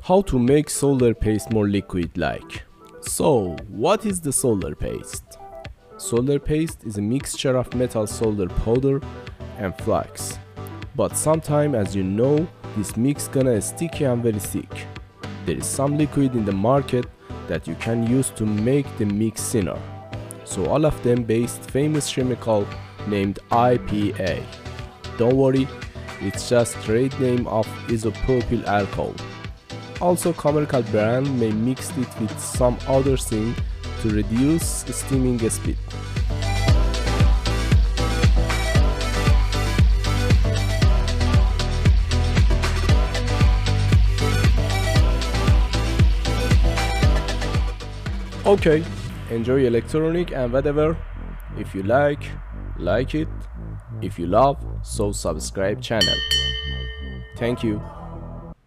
How to make solar paste more liquid-like. So, what is the solar paste? Solar paste is a mixture of metal solder powder and flux. But sometime, as you know, this mix gonna sticky and very thick. There is some liquid in the market that you can use to make the mix thinner. So all of them based famous chemical named IPA. Don't worry, it's just trade name of isopropyl alcohol. Also, commercial brand may mix it with some other thing to reduce steaming speed. Okay, enjoy electronic and whatever. If you like it. If you love, so subscribe channel. Thank you.